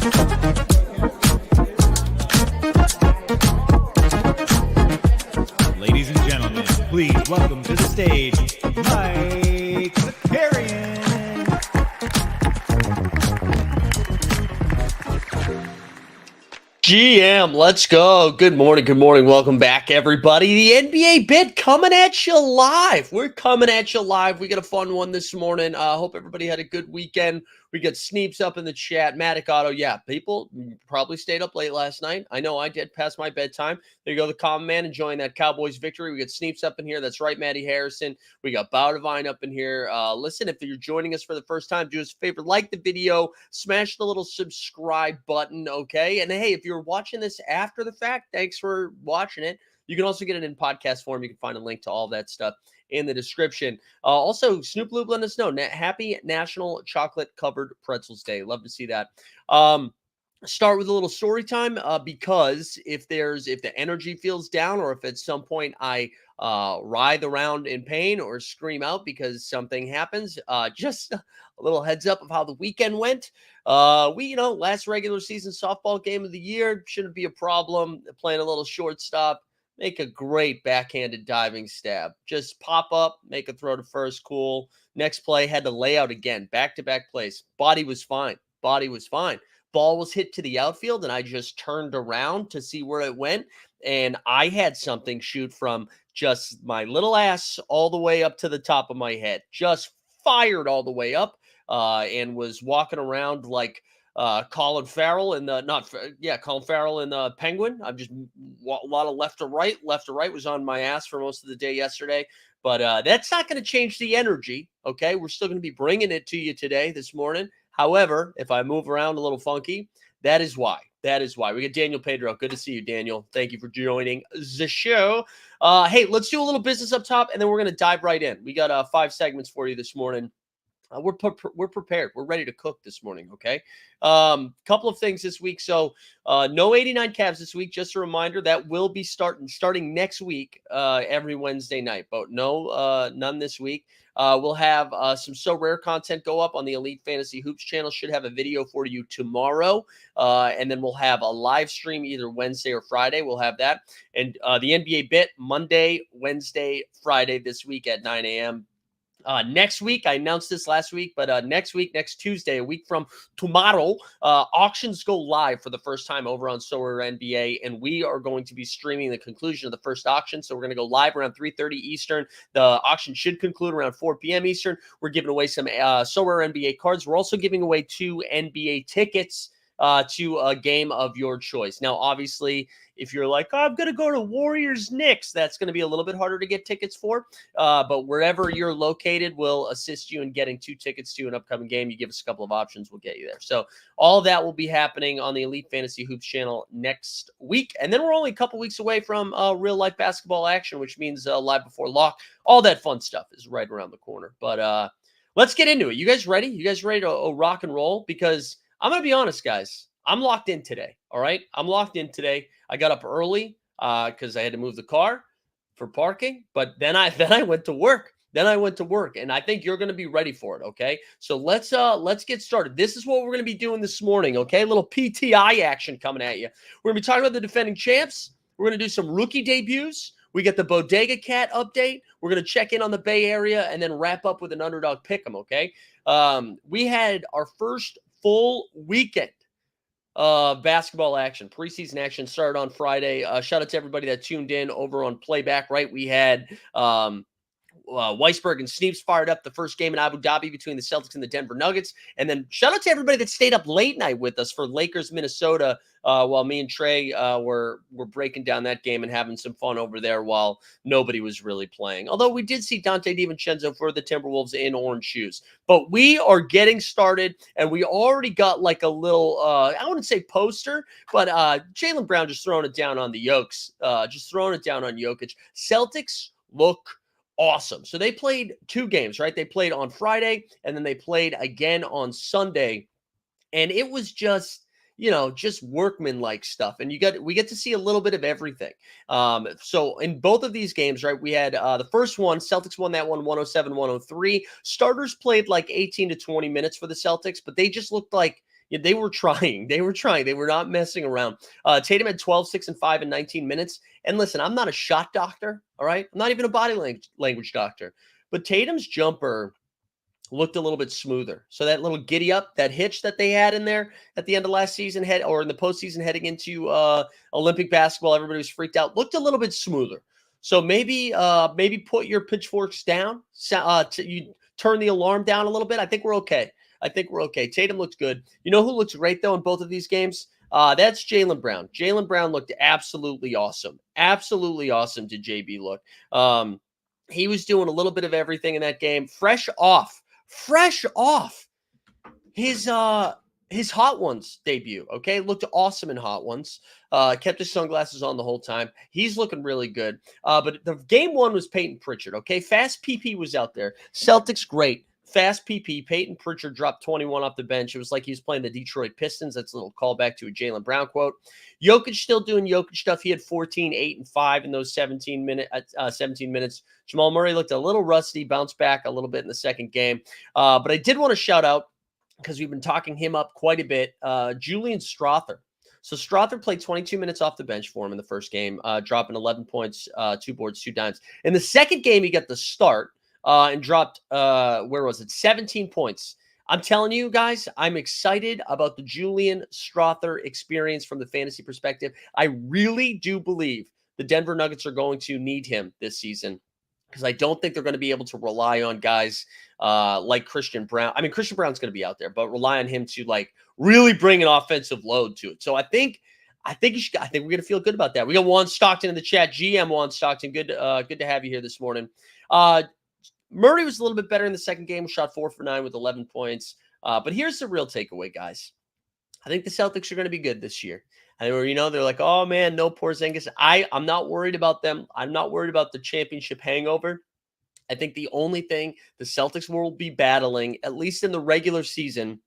Ladies and gentlemen, please welcome to the stage, Mike Zakarian. GM, let's go. Good morning. Welcome back, everybody. The NBA bit coming at you live. We're coming at you live. We got a fun one this morning. Hope everybody had a good weekend. We got Sneeps up in the chat. Matic Auto. Yeah, people probably stayed up late last night. I know I did, past my bedtime. There you go, the common man enjoying that Cowboys victory. We got Sneeps up in here. That's right, Matty Harrison. We got Bow Divine up in here. Listen, if you're joining us for the first time, do us a favor, like the video, smash the little subscribe button, okay? And hey, if you're watching this after the fact, thanks for watching it. You can also get it in podcast form. You can find a link to all that stuff in the description. Also, Snoop Lube, let us know. Happy National Chocolate Covered Pretzels Day. Love to see that. Start with a little story time because if the energy feels down, or if at some point I writhe around in pain or scream out because something happens, just a little heads up of how the weekend went. Last regular season softball game of the year, shouldn't be a problem. Playing a little shortstop. Make a great backhanded diving stab. Just pop up, make a throw to first, cool. Next play, had to lay out again. Back-to-back plays. Body was fine. Ball was hit to the outfield, and I just turned around to see where it went. And I had something shoot from just my little ass all the way up to the top of my head. Just fired all the way up and was walking around like Colin Farrell in the Colin Farrell in the Penguin. I'm just a lot of left to right. Left to right was on my ass for most of the day yesterday, but that's not going to change the energy. Okay, we're still going to be bringing it to you today, this morning. However, if I move around a little funky, that is why. We got Daniel Pedro. Good to see you, Daniel. Thank you for joining the show. Hey, let's do a little business up top, and then we're going to dive right in. We got 5 segments for you this morning. We're prepared. We're ready to cook this morning, okay? Couple of things this week. So no 89 Cavs this week. Just a reminder, that will be starting next week, every Wednesday night. But no, none this week. We'll have some SORARE content go up on the Elite Fantasy Hoops channel. Should have a video for you tomorrow. And then we'll have a live stream either Wednesday or Friday. We'll have that. And the NBA bit Monday, Wednesday, Friday this week at 9 a.m. Next week, I announced this last week, but next Tuesday, a week from tomorrow, auctions go live for the first time over on SORARE NBA, and we are going to be streaming the conclusion of the first auction. So we're going to go live around 3:30 Eastern. The auction should conclude around 4 p.m. Eastern. We're giving away some SORARE NBA cards. We're also giving away 2 NBA tickets to a game of your choice. Now, obviously, if you're like, oh, I'm going to go to Warriors-Knicks, that's going to be a little bit harder to get tickets for. But wherever you're located, we'll assist you in getting 2 tickets to an upcoming game. You give us a couple of options, we'll get you there. So all of that will be happening on the Elite Fantasy Hoops channel next week. And then we're only a couple weeks away from real-life basketball action, which means live before lock. All that fun stuff is right around the corner. But let's get into it. You guys ready? You guys ready to rock and roll? Because I'm going to be honest, guys. I'm locked in today, all right? I'm locked in today. I got up early because I had to move the car for parking, but then I went to work. And I think you're going to be ready for it, okay? So let's get started. This is what we're going to be doing this morning, okay? A little PTI action coming at you. We're going to be talking about the defending champs. We're going to do some rookie debuts. We get the Bodega Cat update. We're going to check in on the Bay Area and then wrap up with an underdog pick'em, okay? We had our first full weekend basketball action. Preseason action started on Friday. Shout out to everybody that tuned in over on Playback, right? We had Weisberg and Sneeps fired up the first game in Abu Dhabi between the Celtics and the Denver Nuggets. And then shout out to everybody that stayed up late night with us for Lakers, Minnesota, while me and Trey were breaking down that game and having some fun over there while nobody was really playing. Although we did see Dante DiVincenzo for the Timberwolves in orange shoes. But we are getting started, and we already got like a little, I wouldn't say poster, but Jaylen Brown just throwing it down on the Yokes, just throwing it down on Jokic. Celtics look awesome. So they played 2 games, right? They played on Friday, and then they played again on Sunday. And it was just, just workman-like stuff. And we get to see a little bit of everything. So in both of these games, right, we had the first one, Celtics won that one 107-103. Starters played like 18 to 20 minutes for the Celtics, but they just looked like, Yeah, they were trying. They were trying. They were not messing around. Tatum had 12, 6, and 5 in 19 minutes. And listen, I'm not a shot doctor, all right? I'm not even a body language doctor. But Tatum's jumper looked a little bit smoother. So that little giddy up, that hitch that they had in there at the end of last season, or in the postseason heading into Olympic basketball, everybody was freaked out. Looked a little bit smoother. So maybe put your pitchforks down. You turn the alarm down a little bit. I think we're okay. Tatum looks good. You know who looks great though in both of these games? That's Jaylen Brown. Jaylen Brown looked absolutely awesome. Absolutely awesome did JB look. He was doing a little bit of everything in that game. Fresh off his Hot Ones debut. Okay, looked awesome in Hot Ones. Kept his sunglasses on the whole time. He's looking really good. But the game one was Peyton Pritchard. Okay, fast PP was out there. Celtics great. Fast PP. Peyton Pritchard dropped 21 off the bench. It was like he was playing the Detroit Pistons. That's a little callback to a Jaylen Brown quote. Jokic still doing Jokic stuff. He had 14, 8, and 5 in those 17 minutes. Jamal Murray looked a little rusty, bounced back a little bit in the second game. But I did want to shout out, because we've been talking him up quite a bit, Julian Strawther. So Strawther played 22 minutes off the bench for him in the first game, dropping 11 points, 2 boards, 2 dimes. In the second game, he got the start and dropped, 17 points. I'm telling you guys, I'm excited about the Julian Strawther experience from the fantasy perspective. I really do believe the Denver Nuggets are going to need him this season, because I don't think they're going to be able to rely on guys like Christian Brown. I mean, Christian Brown's going to be out there, but rely on him to like really bring an offensive load to it. So I think we're going to feel good about that. We got Juan Stockton in the chat. GM Juan Stockton, good to have you here this morning. Murray was a little bit better in the second game. Shot 4 for 9 with 11 points. But here's the real takeaway, guys. I think the Celtics are going to be good this year. And, they're like, oh, man, no Porzingis. I'm not worried about them. I'm not worried about the championship hangover. I think the only thing the Celtics will be battling, at least in the regular season,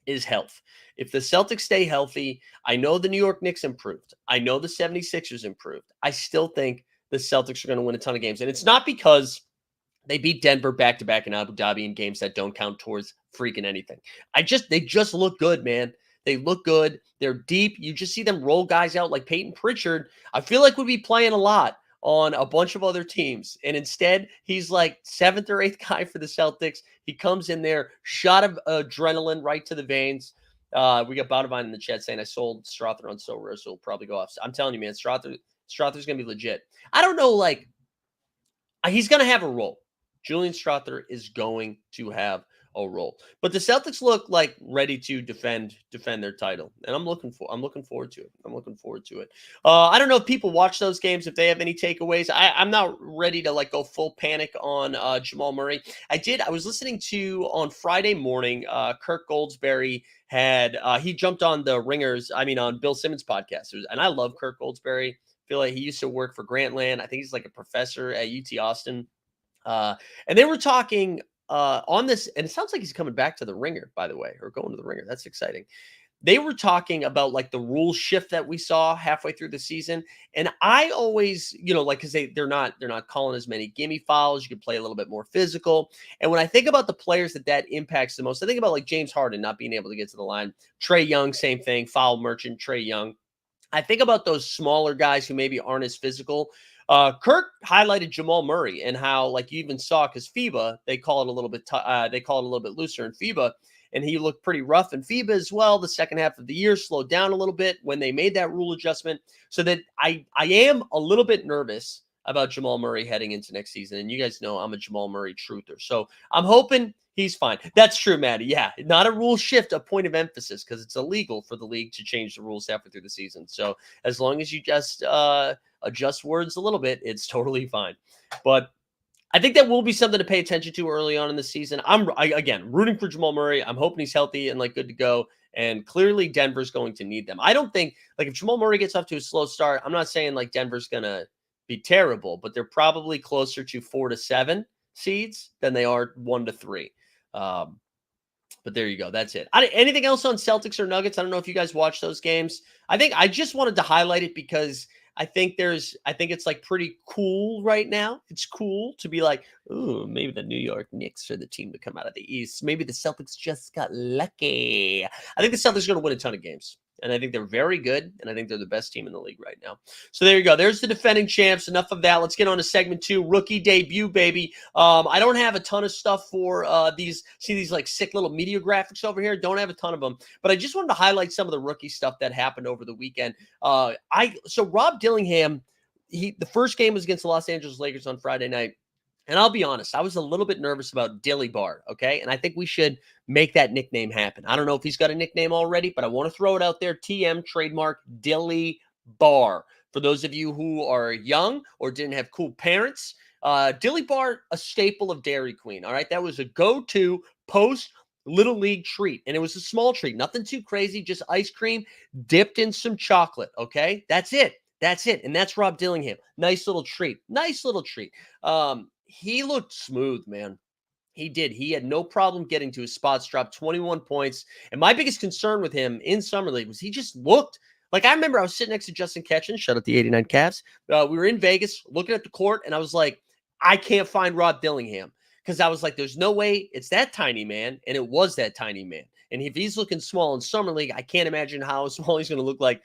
is health. If the Celtics stay healthy, I know the New York Knicks improved. I know the 76ers improved. I still think the Celtics are going to win a ton of games. And it's not because they beat Denver back-to-back in Abu Dhabi in games that don't count towards freaking anything. They just look good, man. They look good. They're deep. You just see them roll guys out like Peyton Pritchard. I feel like would be playing a lot on a bunch of other teams. And instead, he's like 7th or 8th guy for the Celtics. He comes in there, shot of adrenaline right to the veins. We got Botavine in the chat saying, I sold Strawther on SORARE, so he'll probably go off. I'm telling you, man, Strawther's going to be legit. I don't know, he's going to have a role. Julian Strawther is going to have a role, but the Celtics look like ready to defend their title, and I'm looking forward to it. I don't know if people watch those games, if they have any takeaways. I'm not ready to go full panic on Jamal Murray. I was listening to on Friday morning, Kirk Goldsberry had he jumped on the Ringers. On Bill Simmons' podcast, and I love Kirk Goldsberry. I feel like he used to work for Grantland. I think he's like a professor at UT Austin. And they were talking on this, and it sounds like he's coming back to the Ringer, by the way, or going to the Ringer. That's exciting. They were talking about the rule shift that we saw halfway through the season. And I always, because they're not calling as many gimme fouls. You can play a little bit more physical. And when I think about the players that impacts the most, I think about James Harden not being able to get to the line. Trae Young, same thing, foul merchant, Trae Young. I think about those smaller guys who maybe aren't as physical. Kirk highlighted Jamal Murray and how, you even saw, because FIBA, they call it a little bit looser in FIBA, and he looked pretty rough in FIBA as well. The second half of the year slowed down a little bit when they made that rule adjustment. So that I am a little bit nervous about Jamal Murray heading into next season. And you guys know I'm a Jamal Murray truther. So I'm hoping he's fine. That's true, Maddie. Yeah, not a rule shift, a point of emphasis, because it's illegal for the league to change the rules halfway through the season. So as long as you just adjust words a little bit, it's totally fine. But I think that will be something to pay attention to early on in the season. I'm again rooting for Jamal Murray. I'm hoping he's healthy and good to go. And clearly Denver's going to need them. I don't think if Jamal Murray gets off to a slow start, I'm not saying Denver's going to be terrible, but they're probably closer to 4 to 7 seeds than they are 1 to 3. But there you go. That's it. Anything else on Celtics or Nuggets? I don't know if you guys watched those games. I think I just wanted to highlight it because I think it's like pretty cool right now. It's cool to be like, ooh, maybe the New York Knicks are the team to come out of the East. Maybe the Celtics just got lucky. I think the Celtics are going to win a ton of games. And I think they're very good. And I think they're the best team in the league right now. So there you go. There's the defending champs. Enough of that. Let's get on to segment 2. Rookie debut, baby. I don't have a ton of stuff for these like sick little media graphics over here. Don't have a ton of them. But I just wanted to highlight some of the rookie stuff that happened over the weekend. So Rob Dillingham, the first game was against the Los Angeles Lakers on Friday night. And I'll be honest, I was a little bit nervous about Dilly Bar, okay? And I think we should make that nickname happen. I don't know if he's got a nickname already, but I want to throw it out there. TM, trademark, Dilly Bar. For those of you who are young or didn't have cool parents, Dilly Bar, a staple of Dairy Queen, all right? That was a go-to post Little League treat. And it was a small treat, nothing too crazy, just ice cream dipped in some chocolate, okay? That's it. That's it. And that's Rob Dillingham. Nice little treat. Nice little treat. He looked smooth, man. He did. He had no problem getting to his spots, dropped 21 points. And my biggest concern with him in Summer League was he just looked like, I remember I was sitting next to Justin Ketchen, shout out the 89 Cavs. We were in Vegas looking at the court, and I was like, I can't find Rob Dillingham. Because I was like, there's no way it's that tiny man. And it was that tiny man. And if he's looking small in Summer League, I can't imagine how small he's going to look like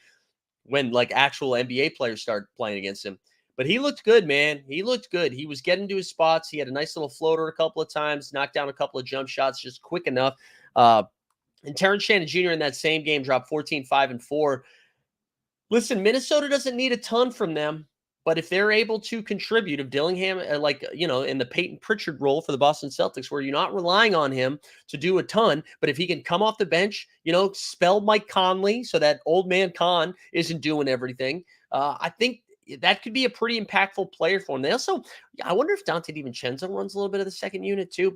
when like actual NBA players start playing against him. But he looked good, man. He looked good. He was getting to his spots. He had a nice little floater a couple of times, knocked down a couple of jump shots just quick enough. And Terrence Shannon Jr. in that same game dropped 14, 5, and 4. Listen, Minnesota doesn't need a ton from them. But if they're able to contribute, if Dillingham, in the Peyton Pritchard role for the Boston Celtics, where you're not relying on him to do a ton, but if he can come off the bench, spell Mike Conley so that old man Con isn't doing everything, I think that could be a pretty impactful player for him. I wonder if Dante DiVincenzo runs a little bit of the second unit too,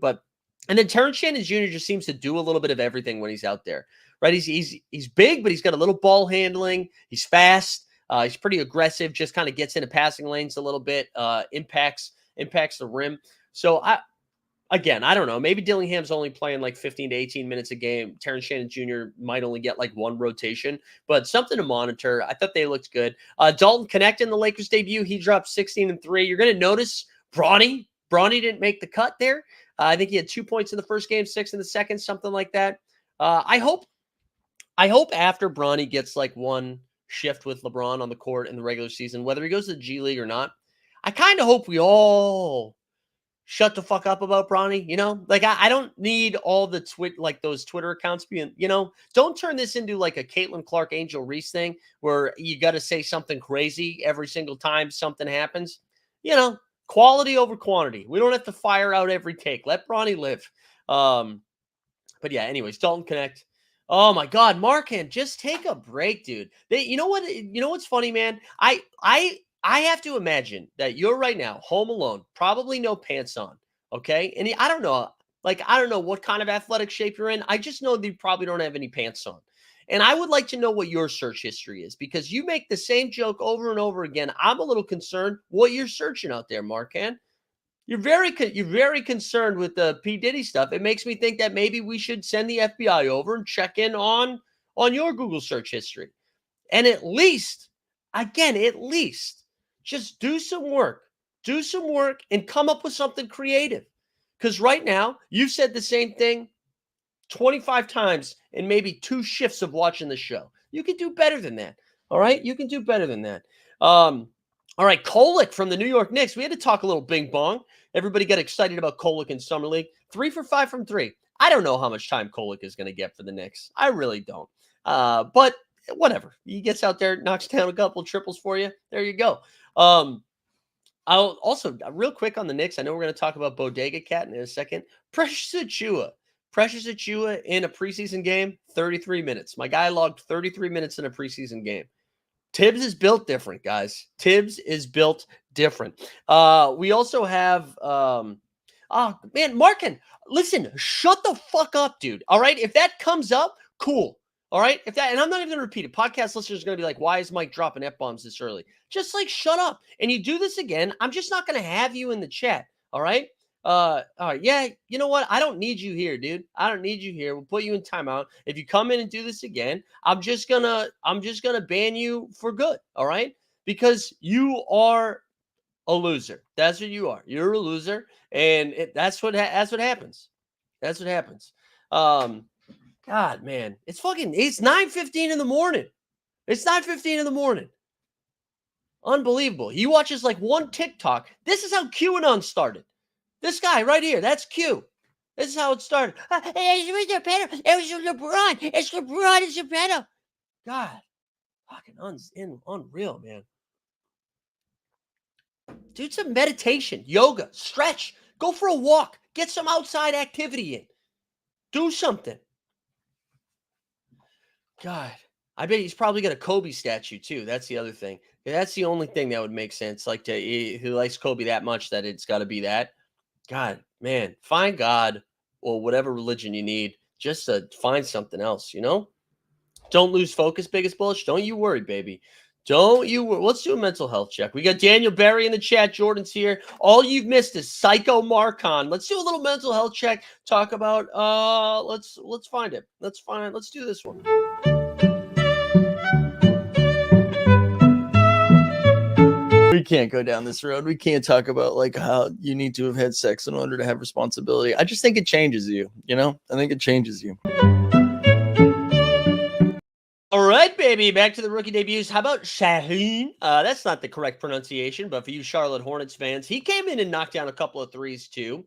and then Terrence Shannon Jr. just seems to do a little bit of everything when he's out there, right? He's big, but he's got a little ball handling. He's fast. He's pretty aggressive, just kind of gets into passing lanes a little bit, impacts the rim. So, I don't know. Maybe Dillingham's only playing like 15 to 18 minutes a game. Terrence Shannon Jr. might only get like one rotation, but something to monitor. I thought they looked good. Dalton Knecht in the Lakers debut, he dropped 16 and 3. You're going to notice Bronny didn't make the cut there. I think he had 2 points in the first game, 6 in the second, something like that. I hope after Bronny gets like one shift with LeBron on the court in the regular season, whether he goes to the G League or not, I kind of hope we all shut the fuck up about Bronny. Like I don't need all the those Twitter accounts being, don't turn this into like a Caitlin Clark, Angel Reese thing where you got to say something crazy every single time something happens. Quality over quantity. We don't have to fire out every take. Let Bronny live. But yeah, anyways, Dalton Knecht. Oh my God, Markan, just take a break, dude. You know what's funny, man? I have to imagine that you're right now home alone, probably no pants on, okay? And I don't know what kind of athletic shape you're in. I just know that you probably don't have any pants on. And I would like to know what your search history is because you make the same joke over and over again. I'm a little concerned what you're searching out there, Markan. You're very concerned with the P. Diddy stuff. It makes me think that maybe we should send the FBI over and check in on your Google search history. And at least, just do some work. Do some work and come up with something creative. Because right now, you've said the same thing 25 times in maybe 2 shifts of watching the show. You can do better than that. All right? You can do better than that. All right, Kolek from the New York Knicks. We had to talk a little bing bong. Everybody got excited about Kolek in Summer League. 3 for 5 from 3. I don't know how much time Kolek is going to get for the Knicks. I really don't. But whatever. He gets out there, knocks down a couple of triples for you. There you go. I'll also, real quick on the Knicks, I know we're going to talk about Bodega Cat in a second. Precious Achiuwa in a preseason game, 33 minutes. My guy logged 33 minutes in a preseason game. Tibbs is built different, guys. Tibbs is built different. We also have, Markin, listen, shut the fuck up, dude. All right. If that comes up, cool. All right. And I'm not even going to repeat it. Podcast listeners are going to be like, why is Mike dropping F-bombs this early? Just like, shut up. And you do this again, I'm just not going to have you in the chat. All right. All right. Yeah. You know what? I don't need you here, dude. I don't need you here. We'll put you in timeout. If you come in and do this again, I'm just gonna ban you for good. All right. because you are a loser. That's what you are. You're a loser, and that's what happens. That's what happens. God, man, it's 9:15 in the morning. It's 9:15 in the morning. Unbelievable. He watches like one TikTok. This is how QAnon started. This guy right here, that's Q. This is how it started. It was LeBron. It's LeBron. It's Soprano. God, fucking unreal, man. Do some meditation, yoga, stretch. Go for a walk. Get some outside activity in. Do something. God, I bet he's probably got a Kobe statue too. That's the other thing. That's the only thing that would make sense. Like, who likes Kobe that much that it's got to be that. God, man, find God or whatever religion you need just to find something else, Don't lose focus, biggest bullish. Don't you worry, baby. Don't you worry. Let's do a mental health check. We got Daniel Berry in the chat. Jordan's here. All you've missed is Psycho Marcon. Let's do a little mental health check. Talk about let's find it. Let's do this one. We can't go down this road. We can't talk about like how you need to have had sex in order to have responsibility. I just think it changes you, I think it changes you. All right, baby. Back to the rookie debuts. How about Shaheen? That's not the correct pronunciation, but for you Charlotte Hornets fans, he came in and knocked down a couple of threes too.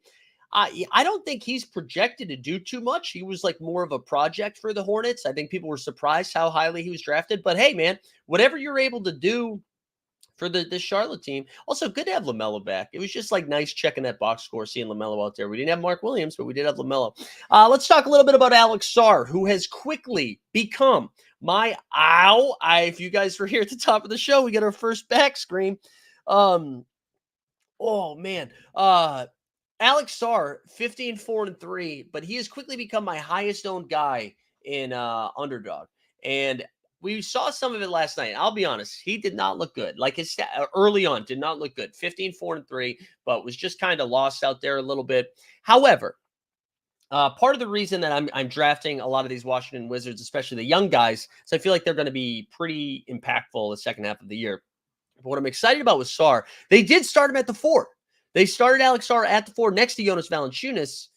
I don't think he's projected to do too much. He was like more of a project for the Hornets. I think people were surprised how highly he was drafted. But hey, man, whatever you're able to do for this Charlotte team. Also, good to have LaMelo back. It was just like nice checking that box score, seeing LaMelo out there. We didn't have Mark Williams, but we did have LaMelo. Let's talk a little bit about Alex Sarr, who has quickly become my if you guys were here at the top of the show, we get our first back screen. Oh man. Alex Sarr, 15-4-3, but he has quickly become my highest owned guy in Underdog. And we saw some of it last night. I'll be honest, he did not look good. Like his early on did not look good. 15-4-3, but was just kind of lost out there a little bit. However, part of the reason that I'm drafting a lot of these Washington Wizards, especially the young guys, is I feel like they're going to be pretty impactful the second half of the year. But what I'm excited about with Sarr, they did start him at the 4. They started Alex Sarr at the 4 next to Jonas Valanciunas,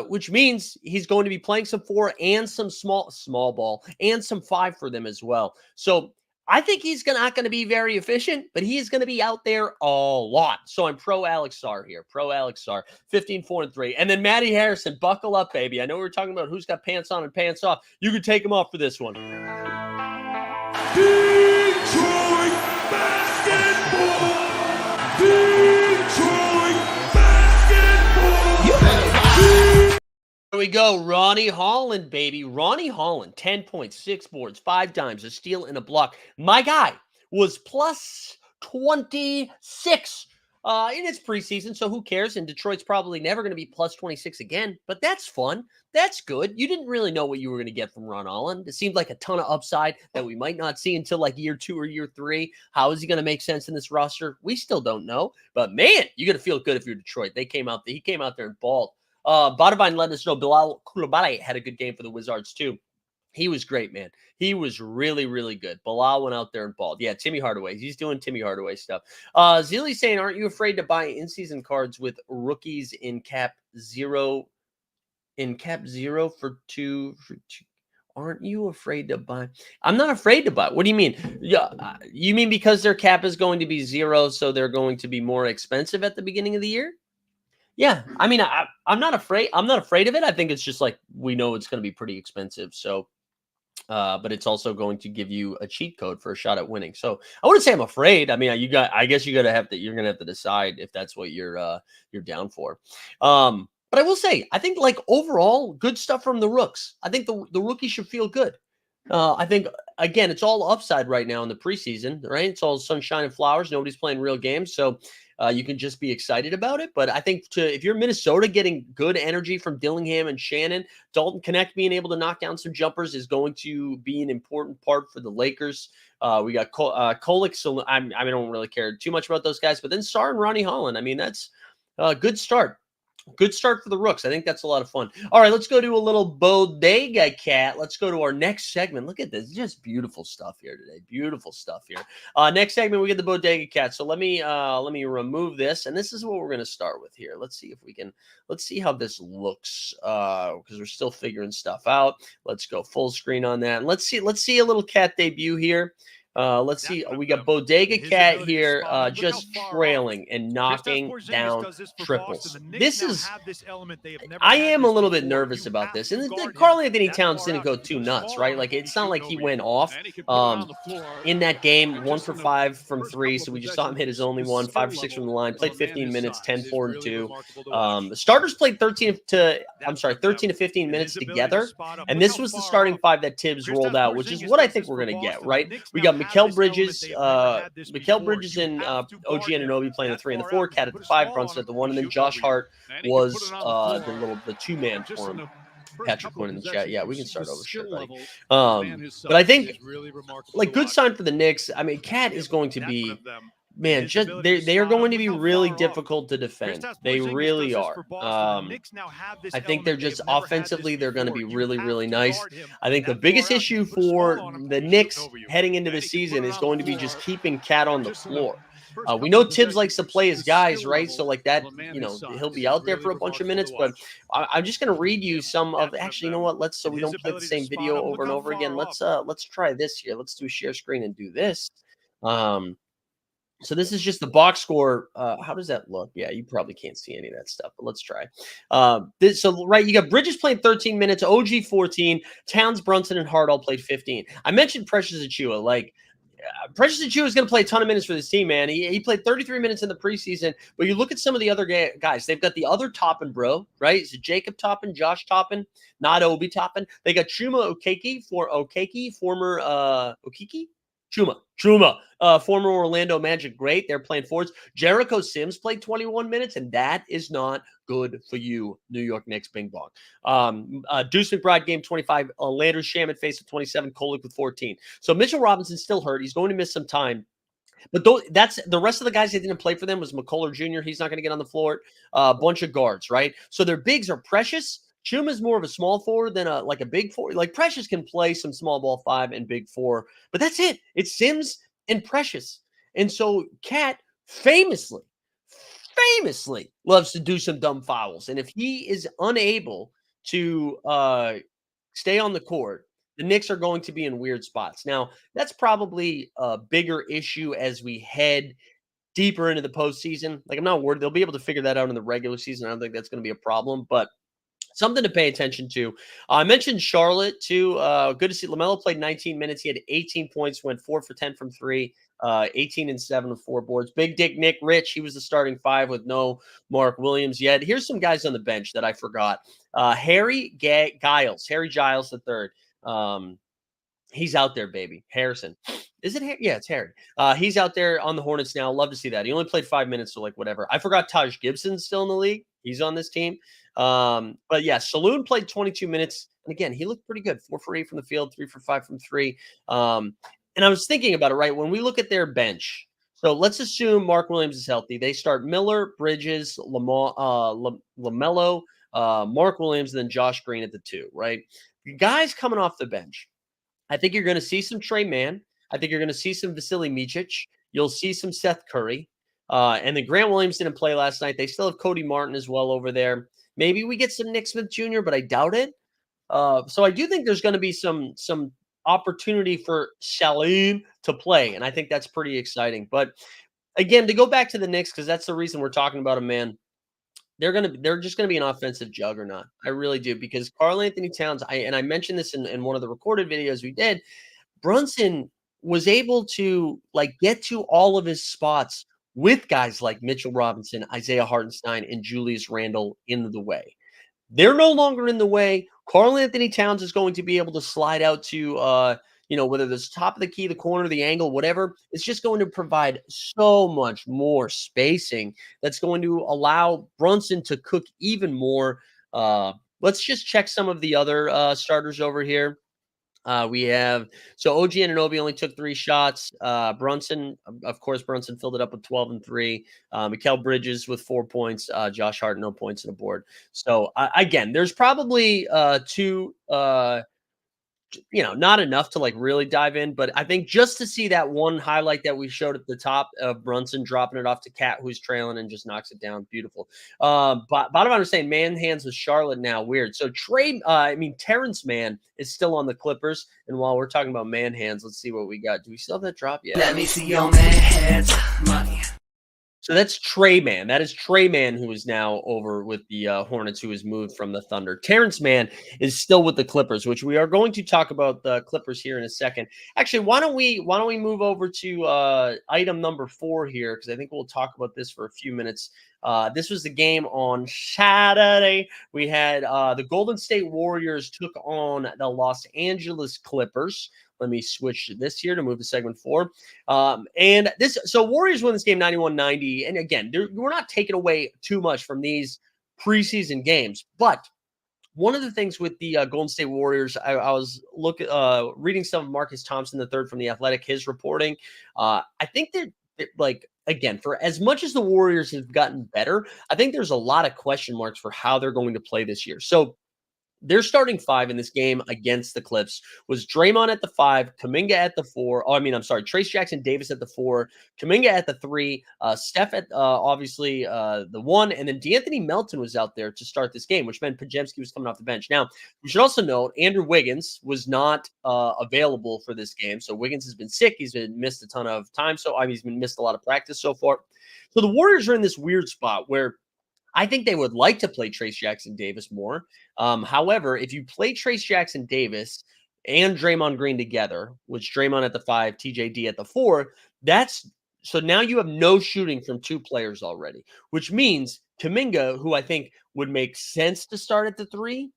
which means he's going to be playing some 4 and some small ball and some 5 for them as well. So I think he's not going to be very efficient, but he is going to be out there a lot. So I'm pro Alex Sarr here. Pro Alex Sarr, 15-4-3. And then Matty Harrison, buckle up, baby. I know we were talking about who's got pants on and pants off. You could take him off for this one. Detroit basketball! Detroit basketball! There we go. Ronnie Holland, baby. Ronnie Holland, 10.6 boards, 5 dimes, a steal, and a block. My guy was plus 26 in its preseason, so who cares? And Detroit's probably never going to be plus 26 again, but that's fun. That's good. You didn't really know what you were going to get from Ron Holland. It seemed like a ton of upside that we might not see until like year 2 or year 3. How is he going to make sense in this roster? We still don't know. But man, you're going to feel good if you're Detroit. He came out there and balled. Badavine let us know Bilal Coulibaly had a good game for the Wizards too. He was great, man. He was really, really good. Bilal went out there and balled. Yeah, Timmy Hardaway. He's doing Timmy Hardaway stuff. Zealey saying, aren't you afraid to buy in-season cards with rookies in cap zero for two? Aren't you afraid to buy? I'm not afraid to buy. What do you mean? Yeah, you mean because their cap is going to be 0, so they're going to be more expensive at the beginning of the year? Yeah, I mean, I'm not afraid. I'm not afraid of it. I think it's just like we know it's going to be pretty expensive. So, but it's also going to give you a cheat code for a shot at winning. So I wouldn't say I'm afraid. I mean, I guess you're going to have to decide if that's what you're down for. But I will say, I think like overall, good stuff from the rooks. I think the rookie should feel good. I think, again, it's all upside right now in the preseason, right? It's all sunshine and flowers. Nobody's playing real games. So you can just be excited about it. But I think if you're Minnesota, getting good energy from Dillingham and Shannon, Dalton Connect being able to knock down some jumpers is going to be an important part for the Lakers. We got Kolik. So I don't really care too much about those guys. But then Sarr and Ronnie Holland. I mean, that's a good start. Good start for the Rooks. I think that's a lot of fun. All right, let's go to a little bodega cat. Let's go to our next segment. Look at this. Just beautiful stuff here today. Beautiful stuff here. Next segment, we get the bodega cat. So let me remove this. And this is what we're going to start with here. Let's see if we can, let's see how this looks. Because we're still figuring stuff out. Let's go full screen on that. And let's see a little cat debut here. Let's see. We got Bodega Cat here, just trailing and knocking down triples. This is. I am a little bit nervous about this, and karl-Anthony Towns didn't go too nuts, right? Like it's not like he went off in that game, 1 for 5 from 3. So we just saw him hit his only one, 5 for 6 from the line. Played 15 minutes, 10, 4, and 2. The starters played 13 to 15 minutes together, and this was the starting 5 that Tibbs rolled out, which is what I think we're going to get, right? We got Mikal Bridges and OG Anunoby playing the 3 and the 4, Cat at the 5, Brunson at the 1, and then Josh Hart was the 2-man for him. Patrick Quinn in the chat. Yeah, we can start over. Sure, buddy. But I think like good sign for the Knicks. I mean, Cat is going to be. Man, just they are going to be really difficult to defend. They really are. I think they're just offensively, they're going to be really, really nice. I think the biggest issue for the Knicks heading into the season is going to be just keeping Cat on the floor. We know Tibbs likes to play his guys, right? So like that, he'll be out there for a bunch of minutes. But I'm just going to read you some of. Actually, you know what? So we don't play the same video over and over again. Let's try this here. Let's do share screen and do this. So this is just the box score. How does that look? Yeah, you probably can't see any of that stuff, but let's try. Right, you got Bridges playing 13 minutes, OG 14, Towns, Brunson, and Hart all played 15. I mentioned Precious Achiuwa. Like, Precious Achiuwa is going to play a ton of minutes for this team, man. He played 33 minutes in the preseason, but you look at some of the other guys. They've got the other Toppin bro, right? It's Jacob Toppin, Josh Toppin, not Obi Toppin. They got Chuma Okeke, former Okeke? Chuma, former Orlando Magic great. They're playing forwards. Jericho Sims played 21 minutes, and that is not good for you, New York Knicks. Bing bong. Deuce McBride, game 25. Landry Shamet faced with 27. Kolek with 14. So Mitchell Robinson's still hurt. He's going to miss some time. But that's the rest of the guys that didn't play for them was McCullough Jr. He's not going to get on the floor. A bunch of guards, right? So their bigs are Precious. Chuma's more of a small forward than a big forward. Like Precious can play some small ball 5 and big 4, but that's it. It's Sims and Precious. And so Cat famously loves to do some dumb fouls. And if he is unable to stay on the court, the Knicks are going to be in weird spots. Now, that's probably a bigger issue as we head deeper into the postseason. Like, I'm not worried. They'll be able to figure that out in the regular season. I don't think that's going to be a problem, but something to pay attention to. I mentioned Charlotte, too. Good to see LaMelo played 19 minutes. He had 18 points, went 4 for 10 from 3, 18 and 7 with 4 boards. Big Dick Nick Rich, he was the starting 5 with no Mark Williams yet. Here's some guys on the bench that I forgot. Harry Giles III. He's out there, baby. Harrison. Is it Harry? Yeah, it's Harry. He's out there on the Hornets now. Love to see that. He only played 5 minutes, so like whatever. I forgot Taj Gibson's still in the league. He's on this team. But yeah, Saloon played 22 minutes. And again, he looked pretty good. 4 for 8 from the field, 3 for 5 from 3. And I was thinking about it, right? When we look at their bench, so let's assume Mark Williams is healthy. They start Miller, Bridges, LaMelo, Mark Williams, and then Josh Green at the 2, right? The guys coming off the bench. I think you're going to see some Trey Mann. I think you're going to see some Vasily Micic. You'll see some Seth Curry. And then Grant Williams didn't play last night. They still have Cody Martin as well over there. Maybe we get some Nick Smith Jr., but I doubt it. So I do think there's going to be some opportunity for Shaleen to play, and I think that's pretty exciting. But again, to go back to the Knicks, because that's the reason we're talking about them, man. They're just gonna be an offensive juggernaut. I really do, because karl-Anthony Towns, I mentioned this in one of the recorded videos we did. Brunson was able to get to all of his spots with guys like Mitchell Robinson, Isaiah Hartenstein, and Julius Randle in the way. They're no longer in the way. Karl-Anthony Towns is going to be able to slide out to whether it's top of the key, the corner, the angle, whatever. It's just going to provide so much more spacing that's going to allow Brunson to cook even more. Let's just check some of the other starters over here. We have OG Anunoby only took 3 shots. Brunson, of course, Brunson filled it up with 12 and 3. Mikal Bridges with 4 points. Josh Hart, no points on the board. So again, there's probably two. Not enough to like really dive in, but I think just to see that one highlight that we showed at the top of Brunson dropping it off to Cat, who's trailing and just knocks it down. Beautiful. But bottom line is saying man hands with Charlotte now. Weird. So Terrence Mann is still on the Clippers. And while we're talking about man hands, let's see what we got. Do we still have that drop yet? Let me see your man hands, money. So that's Trey Mann. That is Trey Mann, who is now over with the Hornets, who has moved from the Thunder. Terrence Mann is still with the Clippers, which we are going to talk about the Clippers here in a second. Actually, why don't we move over to item number 4 here, because I think we'll talk about this for a few minutes. This was the game on Saturday. We had the Golden State Warriors took on the Los Angeles Clippers. Let me switch to this here to move to segment 4. So Warriors win this game 91-90. And again, we're not taking away too much from these preseason games. But one of the things with the Golden State Warriors, I was reading some of Marcus Thompson III from The Athletic, his reporting. I think that like, again, for as much as the Warriors have gotten better, I think there's a lot of question marks for how they're going to play this year. So their starting 5 in this game against the Clips was Draymond at the 5, Kuminga at the 4. Trace Jackson Davis at the 4, Kuminga at the 3, Steph at obviously the 1, and then DeAnthony Melton was out there to start this game, which meant Podziemski was coming off the bench. Now, we should also note Andrew Wiggins was not available for this game. So Wiggins has been sick. He's been missed a ton of time. He's been missed a lot of practice so far. So the Warriors are in this weird spot where I think they would like to play Trace Jackson Davis more. However, if you play Trace Jackson Davis and Draymond Green together, which Draymond at the 5, TJD at the 4, so now you have no shooting from 2 players already, which means Kuminga, who I think would make sense to start at the 3,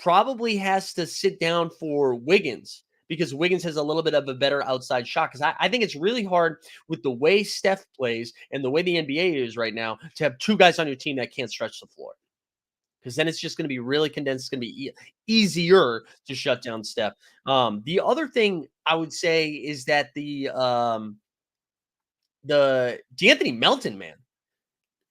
probably has to sit down for Wiggins, because Wiggins has a little bit of a better outside shot. Because I think it's really hard with the way Steph plays and the way the NBA is right now to have 2 guys on your team that can't stretch the floor. Because then it's just going to be really condensed. It's going to be easier to shut down Steph. The other thing I would say is that the DeAnthony Melton, man.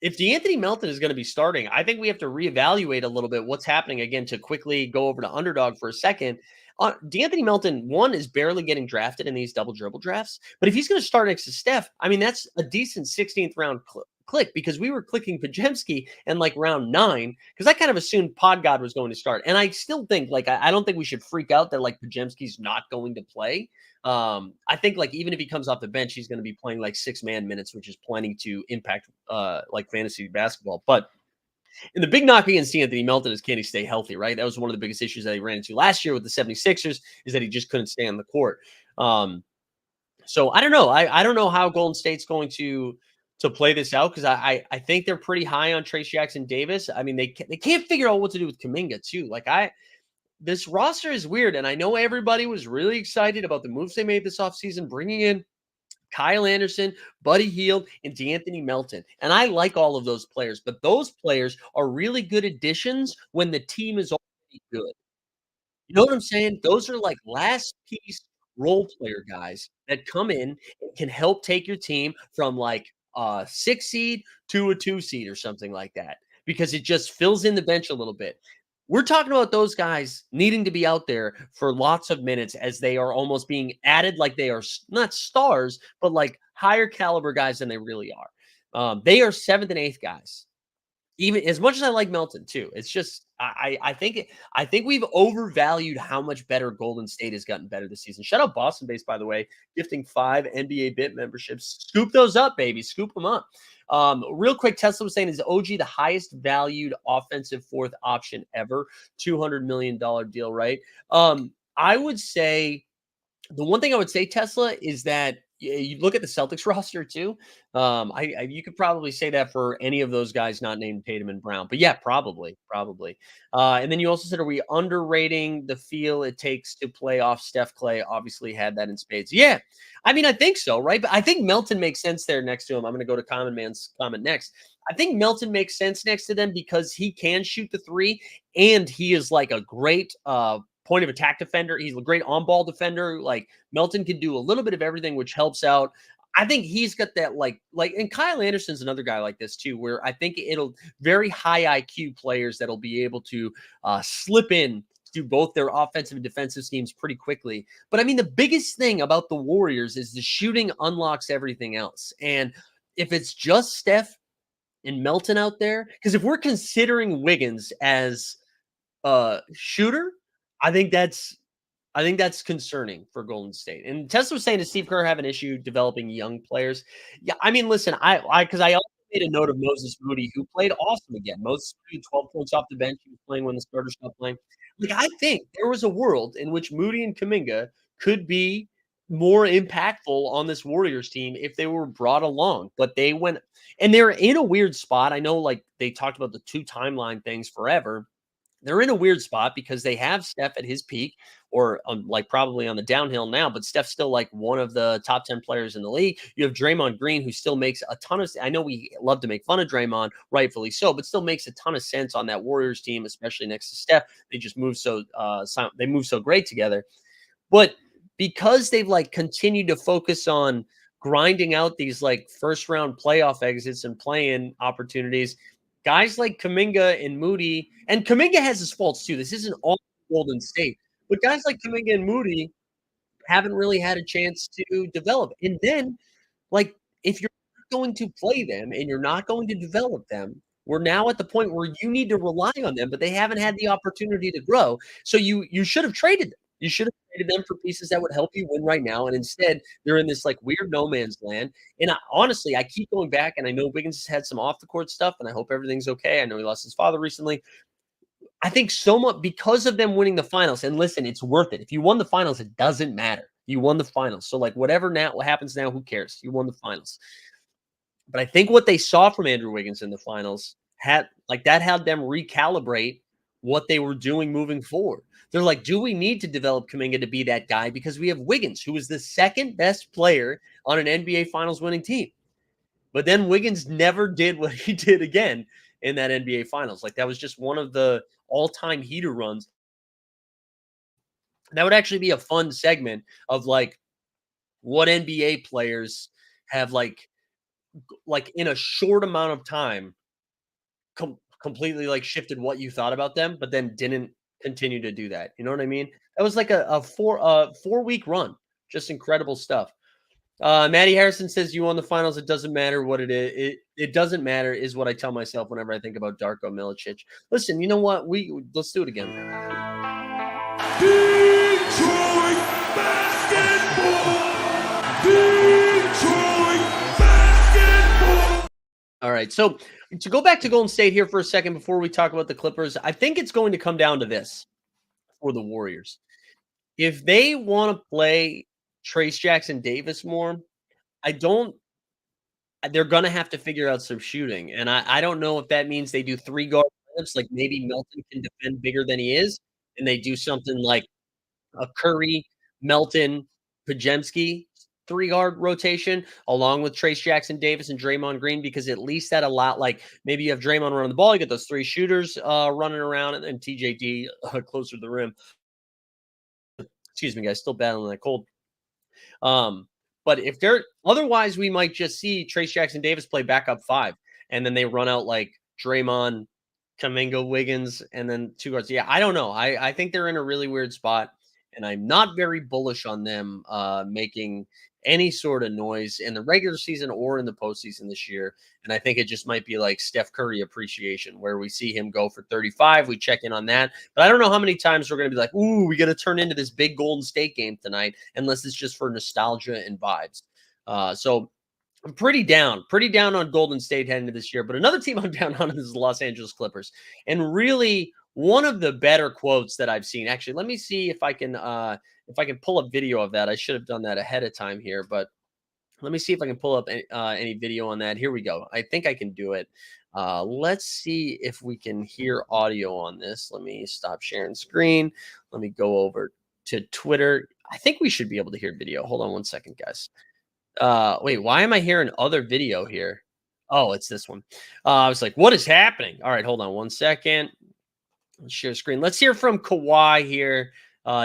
If DeAnthony Melton is going to be starting, I think we have to reevaluate a little bit what's happening again. To quickly go over to Underdog for a second. DeAnthony Melton, one, is barely getting drafted in these double dribble drafts. But if he's going to start next to Steph, I mean, that's a decent 16th round click, because we were clicking Podziemski in like round 9, because I kind of assumed Podgod was going to start. And I still think, like, I don't think we should freak out that like Podziemski's not going to play. I think like even if he comes off the bench, he's going to be playing like 6-man minutes, which is plenty to impact like fantasy basketball. But and the big knock against Anthony Melton is, can he stay healthy, right? That was one of the biggest issues that he ran into last year with the 76ers, is that he just couldn't stay on the court. So I don't know. I don't know how Golden State's going to play this out, because I think they're pretty high on Trace Jackson Davis. I mean, they can't figure out what to do with Kuminga too. Like this roster is weird, and I know everybody was really excited about the moves they made this offseason, bringing in Kyle Anderson, Buddy Hield, and DeAnthony Melton. And I like all of those players, but those players are really good additions when the team is already good. You know what I'm saying? Those are like last piece role player guys that come in and can help take your team from like a 6 seed to a 2 seed or something like that, because it just fills in the bench a little bit. We're talking about those guys needing to be out there for lots of minutes, as they are almost being added like they are not stars, but like higher caliber guys than they really are. They are 7th and 8th guys. Even as much as I like Melton too, it's just I think we've overvalued how much better Golden State has gotten better this season. Shout out Boston Base, by the way, gifting 5 NBA Bit memberships. Scoop those up, baby. Scoop them up. Real quick, Tesla was saying, is OG the highest valued offensive 4th option ever? $200 million deal, right? I would say the one thing I would say, Tesla, is that you look at the Celtics roster too. You could probably say that for any of those guys not named Tatum and Brown, but yeah, probably. And then you also said, are we underrating the feel it takes to play off Steph Clay? Obviously had that in spades. Yeah, I mean, I think so, right? But I think Melton makes sense there next to him. I'm going to go to Common Man's comment next. I think Melton makes sense next to them because he can shoot the 3, and he is like a great point of attack defender. He's a great on-ball defender. Like Melton can do a little bit of everything, which helps out. I think he's got that and Kyle Anderson's another guy like this too, where I think it'll very high IQ players that'll be able to slip in to both their offensive and defensive schemes pretty quickly. But I mean, the biggest thing about the Warriors is the shooting unlocks everything else. And if it's just Steph and Melton out there, because if we're considering Wiggins as a shooter, I think that's concerning for Golden State. And Tesla was saying, does Steve Kerr have an issue developing young players? Yeah, I mean, listen, because I also made a note of Moses Moody, who played awesome again. Moses Moody, 12 points off the bench. He was playing when the starters stopped playing. Like, I think there was a world in which Moody and Kuminga could be more impactful on this Warriors team if they were brought along. But they went, and they're in a weird spot. I know, like, they talked about the 2 timeline things forever. They're in a weird spot because they have Steph at his peak, or like probably on the downhill now, but Steph's still like one of the top 10 players in the league. You have Draymond Green, who still makes a ton of, I know we love to make fun of Draymond, rightfully so, but still makes a ton of sense on that Warriors team, especially next to Steph. They just move they move so great together. But because they've like continued to focus on grinding out these like first round playoff exits and play-in opportunities, guys like Kuminga and Moody, and Kuminga has his faults too. This isn't all Golden State, but guys like Kuminga and Moody haven't really had a chance to develop. And then, like, if you're not going to play them and you're not going to develop them, we're now at the point where you need to rely on them, but they haven't had the opportunity to grow. So you should have traded them. You should have traded them for pieces that would help you win right now. And instead, they're in this like weird no man's land. And honestly, I keep going back, and I know Wiggins has had some off the court stuff, and I hope everything's okay. I know he lost his father recently. I think so much because of them winning the finals. And listen, it's worth it. If you won the finals, it doesn't matter. You won the finals. So like whatever now, what happens now, who cares? You won the finals. But I think what they saw from Andrew Wiggins in the finals had them recalibrate what they were doing moving forward. They're like, do we need to develop Kuminga to be that guy? Because we have Wiggins, who is the second best player on an NBA Finals winning team. But then Wiggins never did what he did again in that NBA Finals. Like, that was just one of the all-time heater runs. That would actually be a fun segment of like what NBA players have like in a short amount of time completely like shifted what you thought about them, but then didn't continue to do that. You know what I mean? That was like a 4-week run. Just incredible stuff. Maddie Harrison says, you won the finals. It doesn't matter what it is. It doesn't matter is what I tell myself whenever I think about Darko Milicic. Listen, you know what? Let's do it again. Detroit basketball! Detroit basketball! All right. So to go back to Golden State here for a second before we talk about the Clippers, I think it's going to come down to this for the Warriors. If they want to play Trace Jackson Davis more, they're going to have to figure out some shooting. And I don't know if that means they do 3 guard lineups, like maybe Melton can defend bigger than he is, and they do something like a Curry, Melton, Podziemski 3-guard rotation along with Trace Jackson Davis and Draymond Green, because at least that like maybe you have Draymond running the ball, you get those 3 shooters running around, and then TJD closer to the rim. Excuse me, guys, still battling that cold. But if they're otherwise, we might just see Trace Jackson Davis play backup 5, and then they run out like Draymond, Kuminga, Wiggins, and then 2 guards. Yeah, I don't know. I think they're in a really weird spot, and I'm not very bullish on them making any sort of noise in the regular season or in the postseason this year. And I think it just might be like Steph Curry appreciation, where we see him go for 35. We check in on that. But I don't know how many times we're going to be like, ooh, we got to turn into this big Golden State game tonight, unless it's just for nostalgia and vibes. So I'm pretty down on Golden State heading into this year. But another team I'm down on is the Los Angeles Clippers. And really, one of the better quotes that I've seen. Actually, let me see if I can pull up video of that. I should have done that ahead of time here, but let me see if I can pull up any video on that. Here we go. I think I can do it. Let's see if we can hear audio on this. Let me stop sharing screen. Let me go over to Twitter. I think we should be able to hear video. Hold on one second, guys. Wait, why am I hearing other video here? Oh, it's this one. I was like, what is happening? All right, hold on one second. Let's share screen. Let's hear from Kawhi here.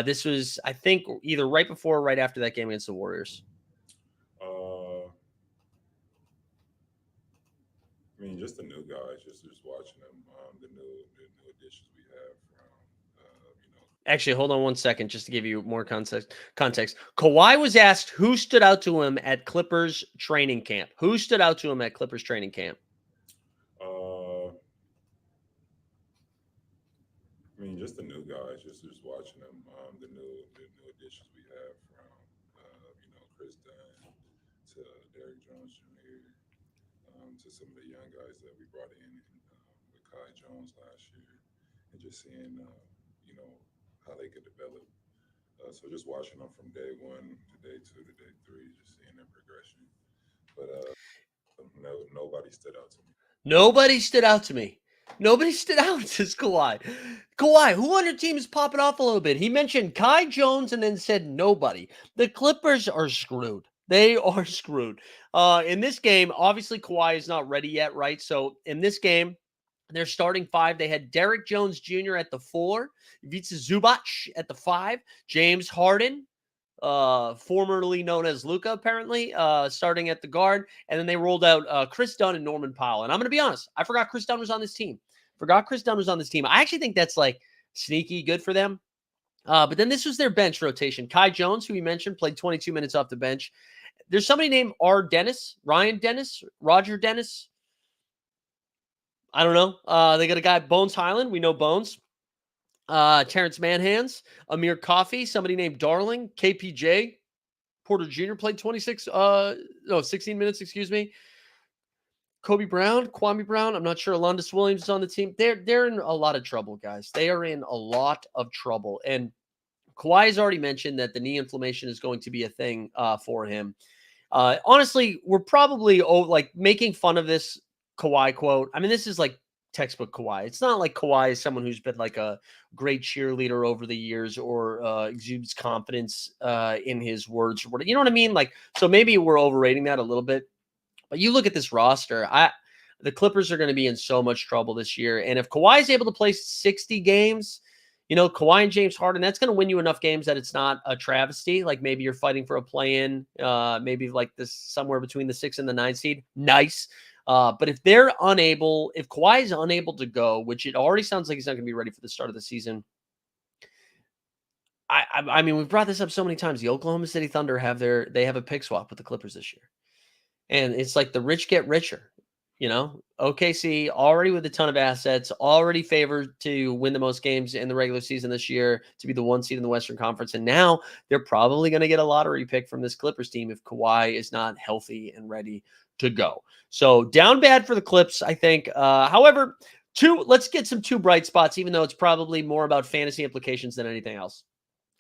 This was, I think, either right before or right after that game against the Warriors. I mean, just the new guys, just watching them, the new additions we have from, Actually, hold on one second, just to give you more context. Kawhi was asked who stood out to him at Clippers training camp. Who stood out to him at Clippers training camp? I mean, just the new guys, just watching them, the new additions we have from, Chris Dunn to Derrick Jones Jr. To some of the young guys that we brought in with Kai Jones last year, and just seeing, how they could develop. So just watching them from day one to day two to day three, just seeing their progression. But nobody stood out to me. Nobody stood out to me. Nobody stood out, says Kawhi. Kawhi, who on your team is popping off a little bit? He mentioned Kai Jones and then said nobody. The Clippers are screwed. They are screwed. In this game, obviously Kawhi is not ready yet, right? So in this game, their starting five, they had Derrick Jones Jr. at the 4, Ivica Zubac at the 5, James Harden, formerly known as Luka, apparently, starting at the guard. And then they rolled out Chris Dunn and Norman Powell. And I'm going to be honest, I forgot Chris Dunn was on this team. I actually think that's like sneaky good for them. But then this was their bench rotation. Kai Jones, who we mentioned, played 22 minutes off the bench. There's somebody named Ryan Dennis, Roger Dennis. I don't know. They got a guy, Bones Highland. We know Bones. Terrence Manhands, Amir Coffey, somebody named Darling, KPJ, Porter Jr. played 16 minutes, excuse me. Kwame Brown, I'm not sure. Alondas Williams is on the team. They're in a lot of trouble, guys. They are in a lot of trouble. And Kawhi has already mentioned that the knee inflammation is going to be a thing for him. Honestly, we're probably making fun of this Kawhi quote. I mean, this is like textbook Kawhi. It's not like Kawhi is someone who's been like a great cheerleader over the years or exudes confidence in his words or whatever. You know what I mean? Like, so maybe we're overrating that a little bit. But you look at this roster, the Clippers are going to be in so much trouble this year. And if Kawhi is able to play 60 games, Kawhi and James Harden, that's going to win you enough games that it's not a travesty. Like maybe you're fighting for a play-in, maybe like this somewhere between the 6 and the 9 seed. Nice. But if Kawhi is unable to go, which it already sounds like he's not going to be ready for the start of the season. I mean, we've brought this up so many times. The Oklahoma City Thunder have a pick swap with the Clippers this year. And it's like the rich get richer, OKC already with a ton of assets, already favored to win the most games in the regular season this year, to be the 1 seed in the Western Conference. And now they're probably going to get a lottery pick from this Clippers team if Kawhi is not healthy and ready to go. So down bad for the Clips, I think. However, let's get some 2 bright spots, even though it's probably more about fantasy implications than anything else.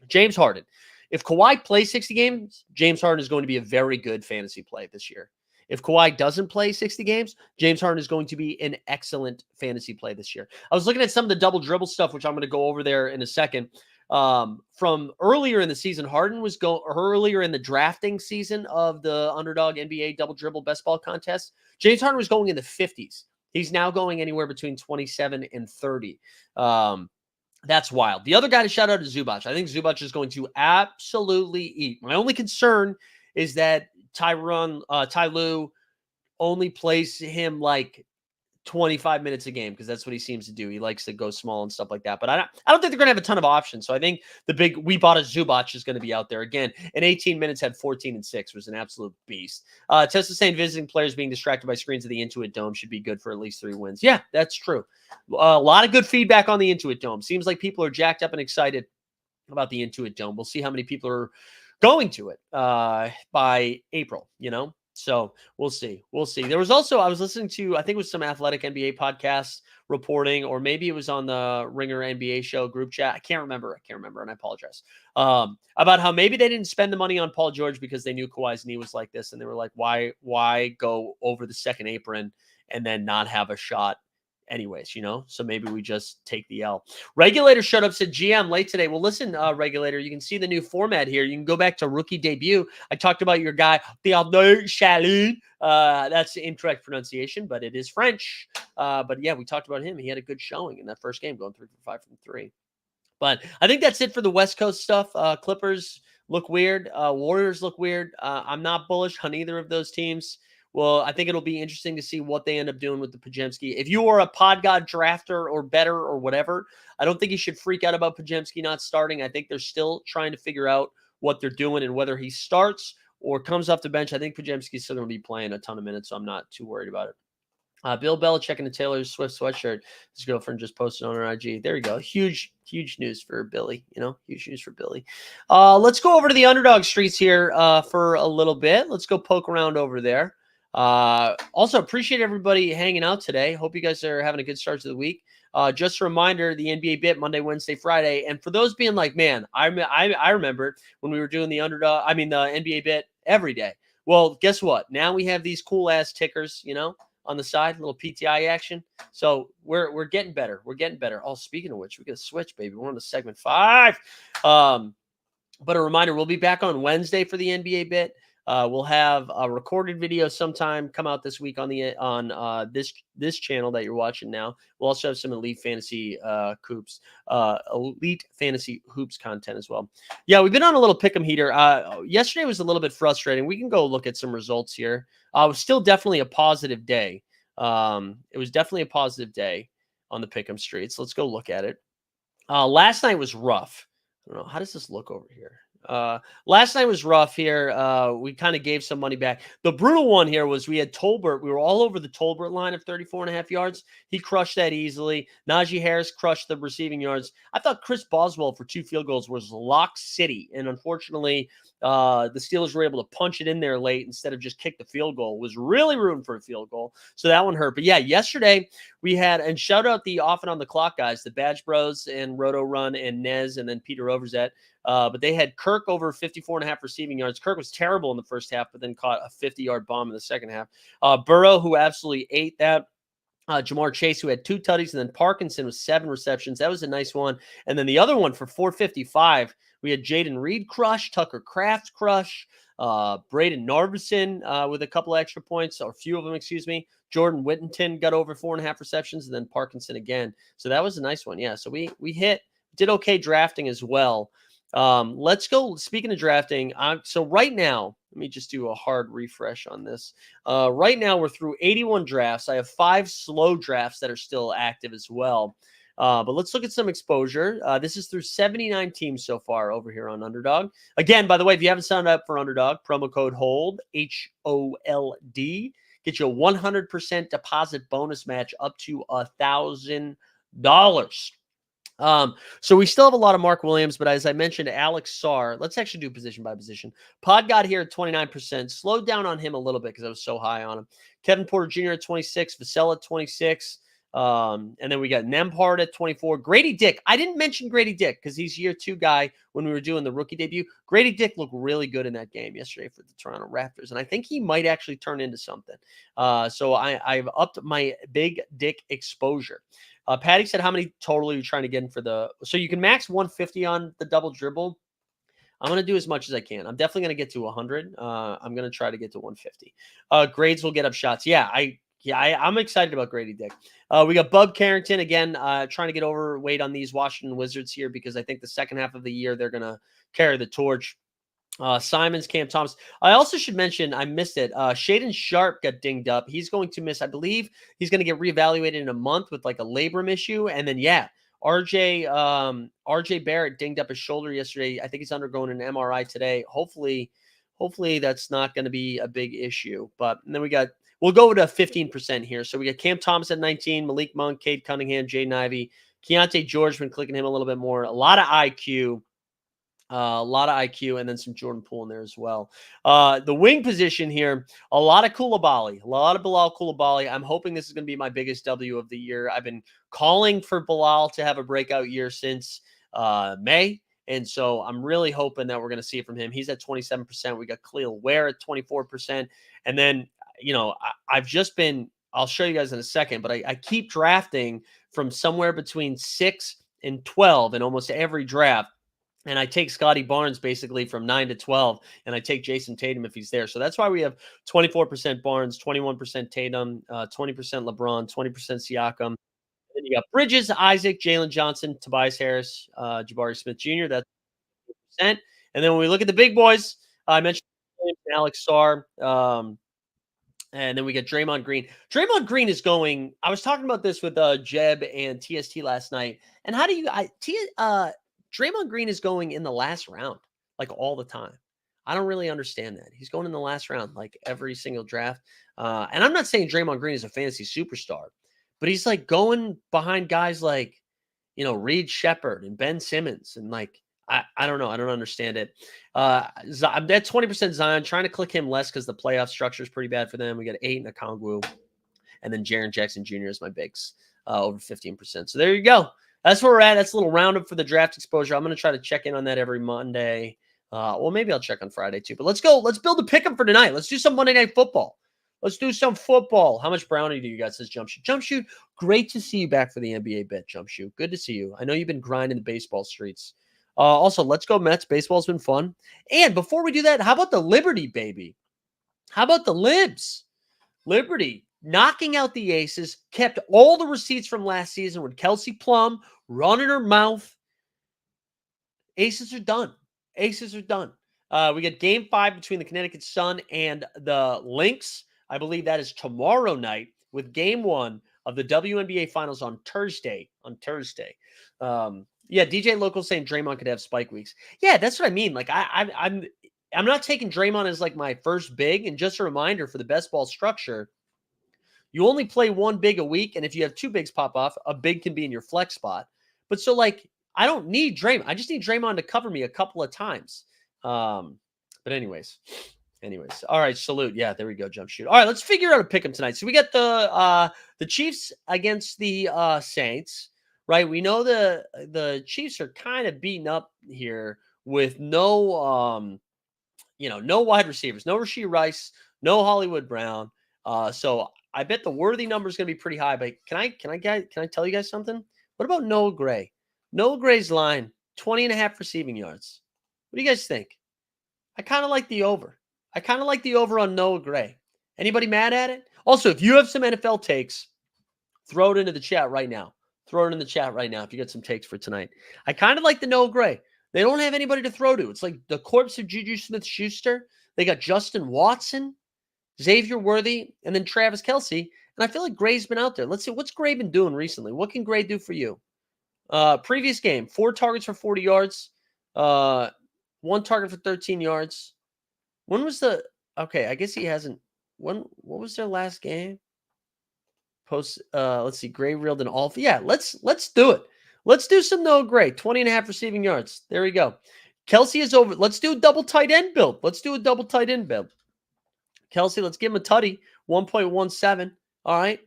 James Harden. If Kawhi plays 60 games, James Harden is going to be a very good fantasy play this year. If Kawhi doesn't play 60 games, James Harden is going to be an excellent fantasy play this year. I was looking at some of the double dribble stuff, which I'm going to go over there in a second. From earlier in the season, Harden was earlier in the drafting season of the Underdog NBA double dribble best ball contest. James Harden was going in the 50s. He's now going anywhere between 27 and 30. That's wild. The other guy to shout out is Zubac. I think Zubac is going to absolutely eat. My only concern is that Ty Lue only plays him like 25 minutes a game because that's what he seems to do. He likes to go small and stuff like that. But I don't think they're going to have a ton of options. So I think we bought a Zubac is going to be out there again. In 18 minutes, had 14 and 6, was an absolute beast. Tessa saying visiting players being distracted by screens of the Intuit Dome should be good for at least 3 wins. Yeah, that's true. A lot of good feedback on the Intuit Dome. Seems like people are jacked up and excited about the Intuit Dome. We'll see how many people are going to it by April, So we'll see. There was also, I was listening to, I think it was some Athletic NBA podcast reporting, or maybe it was on the Ringer NBA show group chat. I can't remember, and I apologize. About how maybe they didn't spend the money on Paul George because they knew Kawhi's knee was like this, and they were like, why go over the second apron and then not have a shot anyways, so maybe we just take the L. Regulator showed up, said GM late today. Well, listen, Regulator, you can see the new format here. You can go back to rookie debut. I talked about your guy, Theodore Chalin. That's the incorrect pronunciation, but it is French. But yeah, we talked about him. He had a good showing in that first game, going 3 for 5 from 3. But I think that's it for the West Coast stuff. Clippers look weird. Warriors look weird. I'm not bullish on either of those teams. Well, I think it'll be interesting to see what they end up doing with the Pajemski. If you are a pod god drafter or better or whatever, I don't think you should freak out about Pajemski not starting. I think they're still trying to figure out what they're doing and whether he starts or comes off the bench. I think Pajemski's still going to be playing a ton of minutes, so I'm not too worried about it. Bill Belichick in the Taylor Swift sweatshirt. His girlfriend just posted on her IG. There you go. Huge news for Billy. Huge news for Billy. Let's go over to the underdog streets here for a little bit. Let's go poke around over there. Also, appreciate everybody hanging out today. Hope you guys are having a good start to the week. Just a reminder, the NBA Bit Monday, Wednesday, Friday. And for those being like, man, I remember when we were doing the NBA Bit every day. Well, guess what? Now we have these cool ass tickers, on the side, a little PTI action. So we're getting better. We're getting better. Oh, speaking of which, we got to switch, baby. We're on to segment 5. But a reminder, we'll be back on Wednesday for the NBA Bit. We'll have a recorded video sometime come out this week on this channel that you're watching now. We'll also have some elite fantasy hoops content as well. Yeah, we've been on a little pick'em heater. Yesterday was a little bit frustrating. We can go look at some results here. It was still definitely a positive day. It was definitely a positive day on the pick'em streets. Let's go look at it. Last night was rough. I don't know. How does this look over here? Last night was rough here. We kind of gave some money back. The brutal one here was we had Tolbert. We were all over the Tolbert line of 34.5 yards. He crushed that easily. Najee Harris crushed the receiving yards. I thought Chris Boswell for 2 field goals was lock city. And unfortunately, the Steelers were able to punch it in there late instead of just kick the field goal. Was really rooting for a field goal. So that one hurt. But yeah, yesterday we had, and shout out the off and on the clock guys, the Badge Bros and Roto Run and Nez and then Peter Overzet. But they had Kirk over 54.5 receiving yards. Kirk was terrible in the first half, but then caught a 50-yard bomb in the second half. Burrow, who absolutely ate that. Jamar Chase, who had 2 tutties, and then Parkinson with 7 receptions. That was a nice one. And then the other one for 455, we had Jaden Reed crush, Tucker Kraft crush, Braden Narvison with a couple extra points, or a few of them, excuse me. Jordan Whittington got over 4.5 receptions, and then Parkinson again. So that was a nice one. Yeah, so we did okay drafting as well. Let's go. Speaking of drafting, so right now, let me just do a hard refresh on this. Right now, we're through 81 drafts. I have 5 slow drafts that are still active as well. But let's look at some exposure. This is through 79 teams so far over here on Underdog. Again, by the way, if you haven't signed up for Underdog, promo code HOLD, HOLD, get you a 100% deposit bonus match up to $1,000. So we still have a lot of Mark Williams, but as I mentioned, Alex Sarr, let's actually do position by position. Pod got here at 29%, slowed down on him a little bit because I was so high on him. Kevin Porter Jr. at 26, Vassell at 26. And then we got Nembhard at 24. Grady Dick. I didn't mention Grady Dick because he's year 2 guy when we were doing the rookie debut. Grady Dick looked really good in that game yesterday for the Toronto Raptors. And I think he might actually turn into something. So I've upped my big Dick exposure. Patty said, how many total are you trying to get in for so you can max 150 on the double dribble. I'm going to do as much as I can. I'm definitely going to get to 100. I'm going to try to get to 150. Grades will get up shots. Yeah, I'm excited about Grady Dick. We got Bub Carrington again, trying to get overweight on these Washington Wizards here because I think the second half of the year they're going to carry the torch. Simons, Cam Thomas. I also should mention, I missed it. Shaden Sharp got dinged up. He's going to miss, I believe he's going to get reevaluated in a month with like a labrum issue. And then, yeah, RJ Barrett dinged up his shoulder yesterday. I think he's undergoing an MRI today. Hopefully that's not going to be a big issue. But and then we'll go to 15% here. So we got Cam Thomas at 19, Malik Monk, Cade Cunningham, Jaden Ivey, Keontae George, been clicking him a little bit more. A lot of IQ. And then some Jordan Poole in there as well. The wing position here, a lot of Koulibaly, a lot of Bilal Koulibaly. I'm hoping this is going to be my biggest W of the year. I've been calling for Bilal to have a breakout year since May. And so I'm really hoping that we're going to see it from him. He's at 27%. We got Khalil Ware at 24%. And then, I've just been, I'll show you guys in a second, but I keep drafting from somewhere between 6 and 12 in almost every draft. And I take Scotty Barnes basically from 9 to 12, and I take Jason Tatum if he's there. So that's why we have 24% Barnes, 21% Tatum, 20% LeBron, 20% Siakam, Then you got Bridges, Isaac, Jalen Johnson, Tobias Harris, Jabari Smith Jr. That's percent. And then when we look at the big boys, I mentioned Alex Sarr. And then we get Draymond Green. Draymond Green is going. I was talking about this with Jeb and TST last night. And how do you? Draymond Green is going in the last round, like all the time. I don't really understand that. He's going in the last round, like every single draft. And I'm not saying Draymond Green is a fantasy superstar, but he's like going behind guys like, Reed Shepard and Ben Simmons. And like, I don't know. I don't understand it. I'm at 20% Zion, trying to click him less because the playoff structure is pretty bad for them. We got 8 in Okongwu, and then Jaren Jackson Jr. is my bigs, over 15%. So there you go. That's where we're at. That's a little roundup for the draft exposure. I'm going to try to check in on that every Monday. Well, maybe I'll check on Friday too. But let's go. Let's build a pick'em for tonight. Let's do some Monday Night Football. Let's do some football. How much brownie do you got? Says Jump Shoot. Jump Shoot, great to see you back for the NBA bet, Jump Shoot. Good to see you. I know you've been grinding the baseball streets. Also, let's go Mets. Baseball's been fun. And before we do that, how about the Liberty, baby? How about the Libs? Liberty knocking out the Aces, kept all the receipts from last season with Kelsey Plum running her mouth. Aces are done. Aces are done. We got game 5 between the Connecticut Sun and the Lynx. I believe that is tomorrow night, with game 1 of the WNBA Finals on Thursday. Yeah, DJ Local saying Draymond could have spike weeks. Yeah, that's what I mean. Like I'm not taking Draymond as like my first big. And just a reminder for the best ball structure, you only play 1 big a week, and if you have 2 bigs pop off, a big can be in your flex spot. But so like I don't need Draymond. I just need Draymond to cover me a couple of times. But anyways. All right, salute. Yeah, there we go. Jump Shoot. All right, let's figure out a pick 'em tonight. So we got the Chiefs against the Saints. Right, we know the Chiefs are kind of beaten up here with no no wide receivers, no Rashee Rice, no Hollywood Brown. So I bet the worthy number is going to be pretty high. But can I tell you guys something? What about Noah Gray? Noah Gray's line, 20.5 receiving yards. What do you guys think? I kind of like the over. I kind of like the over on Noah Gray. Anybody mad at it? Also, if you have some NFL takes, throw it into the chat right now. Throw it in the chat right now if you got some takes for tonight. I kind of like the Noah Gray. They don't have anybody to throw to. It's like the corpse of Juju Smith-Schuster. They got Justin Watson, Xavier Worthy, and then Travis Kelce. And I feel like Gray's been out there. Let's see, what's Gray been doing recently? What can Gray do for you? Previous game, 4 targets for 40 yards. 1 target for 13 yards. When was the... Okay, I guess he hasn't... What was their last game? Let's see, Gray reeled in all. Yeah, let's do it. Let's do some Noah Gray. 20.5 receiving yards. There we go. Kelce is over. Let's do a double tight end build. Kelce, let's give him a tutty. 1.17. All right.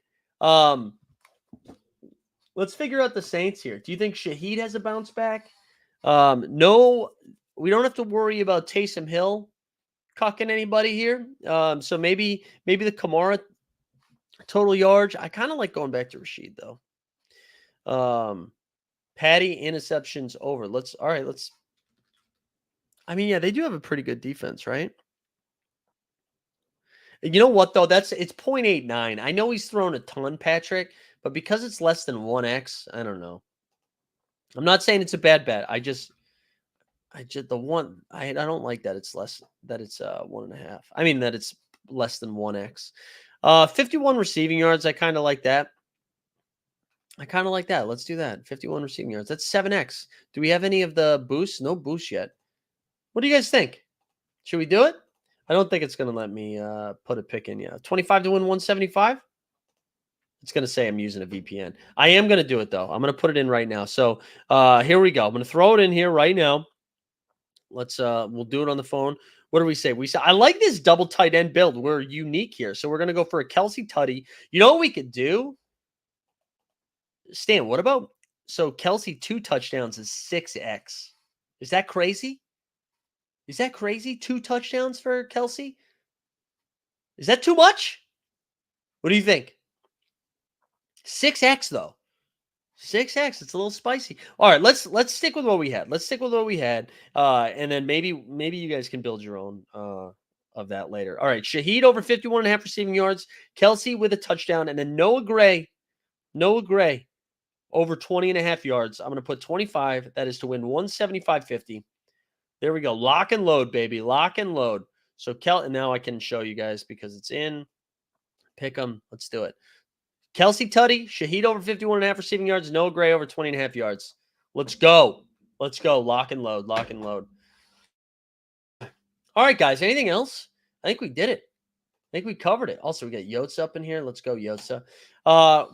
Let's figure out the Saints here. Do you think Shaheed has a bounce back? No, we don't have to worry about Taysom Hill cucking anybody here. So maybe the Kamara total yards. I kind of like going back to Rashid though. Patty interceptions over. I mean, yeah, they do have a pretty good defense, right? You know what though? It's 0.89. I know he's thrown a ton, Patrick, but because it's less than 1x, I don't know. I'm not saying it's a bad bet. I don't like that it's less, that it's 1.5. I mean that it's less than 1x. 51 receiving yards. I kind of like that. Let's do that. 51 receiving yards. That's 7x. Do we have any of the boosts? No boosts yet. What do you guys think? Should we do it? I don't think it's going to let me put a pick in yet. 25 to win 175? It's going to say I'm using a VPN. I am going to do it, though. I'm going to put it in right now. So here we go. I'm going to throw it in here right now. We'll do it on the phone. What do we say? I like this double tight end build. We're unique here. So we're going to go for a Kelce tutty. You know what we could do? Stan, what about, so Kelce 2 touchdowns is 6x. Is that crazy? 2 touchdowns for Kelce? Is that too much? What do you think? 6x though. 6x. It's a little spicy. All right, let's stick with what we had. And then maybe you guys can build your own of that later. All right, Shaheed over 51.5 receiving yards. Kelce with a touchdown, and then Noah Gray over 20.5 yards. I'm going to put 25. That is to win 175.50. There we go. Lock and load, baby. Lock and load. So and now I can show you guys because it's in. Pick them. Let's do it. Kelsey Tutty, Shaheed over 51.5 receiving yards. Noah Gray over 20.5 yards. Let's go. Let's go. Lock and load. Lock and load. All right, guys. Anything else? I think we did it. I think we covered it. Also, we got Yotza up in here. Let's go, Yotza.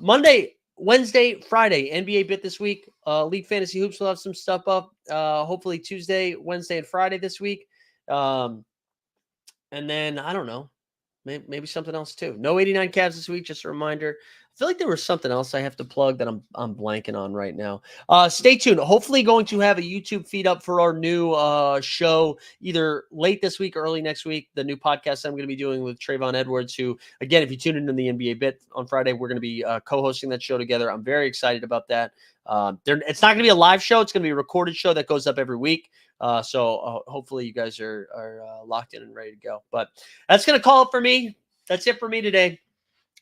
Monday, Wednesday, Friday, NBA bit this week. League Fantasy Hoops will have some stuff up. Hopefully Tuesday, Wednesday, and Friday this week. And then, I don't know. Maybe something else too. No 89 Cavs this week. Just a reminder. I feel like there was something else I have to plug that I'm blanking on right now. Stay tuned. Hopefully going to have a YouTube feed up for our new show either late this week or early next week. The new podcast I'm going to be doing with Trayvon Edwards, who, again, if you tune into the NBA bit on Friday, we're going to be co-hosting that show together. I'm very excited about that. It's not going to be a live show. It's going to be a recorded show that goes up every week. So hopefully you guys are locked in and ready to go. But that's going to call it for me. That's it for me today.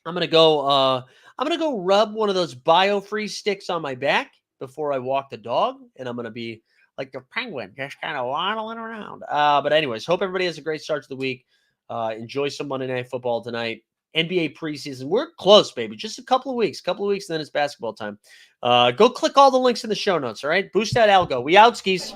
I'm going to go rub one of those BioFreeze sticks on my back before I walk the dog, and I'm going to be like the penguin, just kind of waddling around. But anyways, hope everybody has a great start to the week. Enjoy some Monday Night Football tonight. NBA preseason. We're close, baby. Just a couple of weeks, and then it's basketball time. Go click all the links in the show notes, all right? Boost that algo. We out, skis.